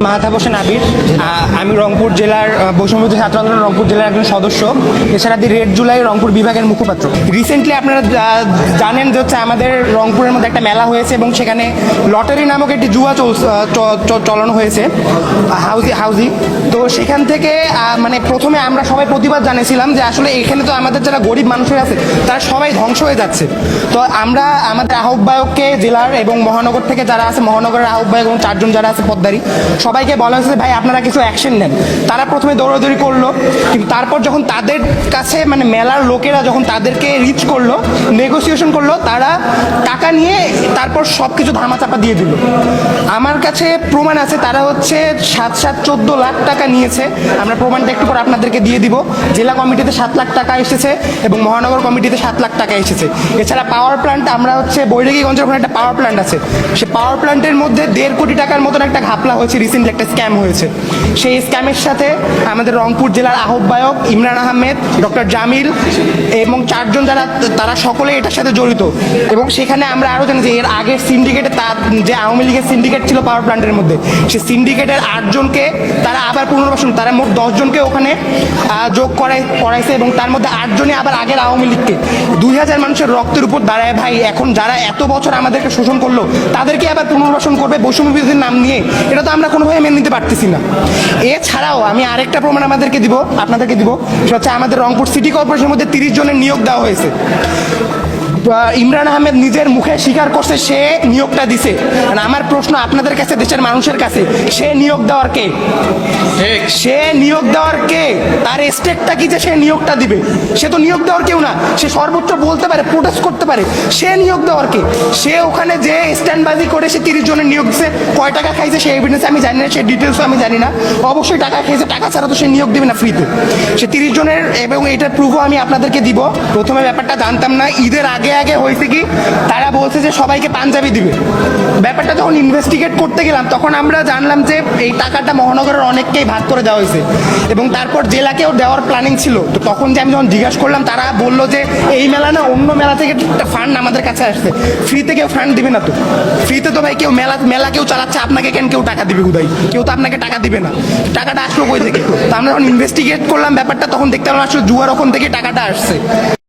মাহতাব হোসেন আবির। আমি রংপুর জেলার বৈষম্যবিরোধী ছাত্র আন্দোলন রংপুর জেলার একজন সদস্য, এছাড়া দি রেড জুলাই রংপুর বিভাগের মুখপাত্র। রিসেন্টলি আপনারা জানেন যে হচ্ছে আমাদের রংপুরের মধ্যে একটা মেলা হয়েছে এবং সেখানে লটারি নামক একটি জুয়া চলন হয়েছে, হাউজি। তো সেখান থেকে মানে প্রথমে আমরা সবাই প্রতিবাদ জানিয়েছিলাম যে আসলে এখানে তো আমাদের যারা গরিব মানুষের আছে তারা সবাই ধ্বংস হয়ে যাচ্ছে। তো আমরা আমাদের আহ্বায়ককে জেলার এবং মহানগর থেকে যারা আছে, মহানগরের আহ্বায়ক এবং 4 জন যারা আছে পদ্মারি, সবাইকে বলা হয়েছে ভাই আপনারা কিছু অ্যাকশন নেন। তারা প্রথমে দৌড়াদৌড়ি করলো, কিন্তু তারপর যখন তাদের কাছে মানে মেলার লোকেরা যখন তাদেরকে রিচ করলো, নেগোসিয়েশন করলো, তারা টাকা নিয়ে তারপর সব কিছু ধামাচাপা দিয়ে দিল। আমার কাছে প্রমাণ আছে, তারা হচ্ছে 7-14 লাখ টাকা নিয়েছে। আমরা প্রমাণটা একটু পর আপনাদেরকে দিয়ে দিব। জেলা কমিটিতে 7 লাখ টাকা এসেছে এবং মহানগর কমিটিতে 7 লাখ টাকা এসেছে। এছাড়া পাওয়ার প্ল্যান্ট, আমরা হচ্ছে বৈরাগীগঞ্জের ওখানে একটা পাওয়ার প্ল্যান্ট আছে, সে পাওয়ার প্ল্যান্টের মধ্যে 1.5 কোটি টাকার মতন একটা ঘাপলা হয়েছে, রিসেন্টলি একটা স্ক্যাম হয়েছে। সেই স্ক্যামের সাথে আমাদের রংপুর জেলার আহ্বায়ক ইমরান আহমেদ, ডক্টর জামিল এবং 4 জন যারা, তারা সকলে এটার সাথে জড়িত। এবং সেখানে আমরা আরও জানি যে এর আগের সিন্ডিকেটে যে আওয়ামী লীগের সিন্ডিকেট ছিল পাওয়ার প্ল্যান্টের মধ্যে, সেই সিন্ডিকেটের 8 জনকে তারা আবার পুনর্বাসন, তারা মোট 10 জনকে ওখানে যোগ করাইছে এবং তার মধ্যে 8 জনই আবার আগের আওয়ামী লীগকে। 2000 মানুষের রক্তের উপর দাঁড়ায় ভাই, এখন যারা এত বছর আমাদেরকে শোষণ করলো তাদেরকে আবার পুনর্বাসন করবে বৈষম্য বিরোধীর নাম নিয়ে, এটা তো আমরা কোনোভাবে মেনে নিতে পারতেছি না। এছাড়াও আমি আরেকটা প্রমাণ আপনাদেরকে দিব, সেটা হচ্ছে আমাদের রংপুর সিটি কর্পোরেশনের মধ্যে 30 জনের নিয়োগ দেওয়া হয়েছে। ইমরান আহমেদ নিজের মুখে স্বীকার করছে সে নিয়োগটা দিছে। আমার প্রশ্ন আপনাদের কাছে, দেশের মানুষের কাছে, সে নিয়োগ দেওয়ার কে? তার স্টেটটা কি যে সে নিয়োগটা দিবে? সে তো নিয়োগ দেওয়ার কেউ না। সে সর্বোচ্চ বলতে পারে, প্রোটেস্ট করতে পারে, সে নিয়োগ দেওয়ার কে? সে ওখানে যে স্ট্যান্ডবাজি করে সে 30 জনের নিয়োগ দিছে। কয় টাকা খাইছে সে এভিডেন্স আমি জানি না, সে ডিটেলসও আমি জানি না। অবশ্যই টাকা খেয়েছে, টাকা ছাড়া তো সে নিয়োগ দিবে না ফ্রিতে। সে 30 জনের, এবং এটার প্রুফও আমি আপনাদেরকে দিব। প্রথমে ব্যাপারটা জানতাম না, ঈদের আগে হয়েছে কি তারা বলছে যে সবাইকে পাঞ্জাবি দিবে। ব্যাপারটা যখন ইনভেস্টিগেট করতে গেলাম তখন আমরা জানলাম যে এই টাকাটা মহানগরের অনেককেই ভাগ করে দেওয়া হয়েছে এবং তারপর জেলাকেও দেওয়ার প্ল্যানিং ছিল। তো তখন যে আমি যখন জিজ্ঞাসা করলাম, তারা বললো যে এই মেলা না, অন্য মেলা থেকে ফান্ড আমাদের কাছে আসছে, ফ্রিতে কেউ ফান্ড দিবে না। তো ফ্রিতে তো ভাই কেউ মেলা কেউ চালাচ্ছে, আপনাকে কেউ টাকা দিবে? উদয় কেউ তো আপনাকে টাকা দিবে না। টাকাটা আসলো কই থেকে? তো আমরা যখন ইনভেস্টিগেট করলাম ব্যাপারটা, তখন দেখতে পেলাম আসলে জুয়ার ওখান থেকে টাকাটা আসছে।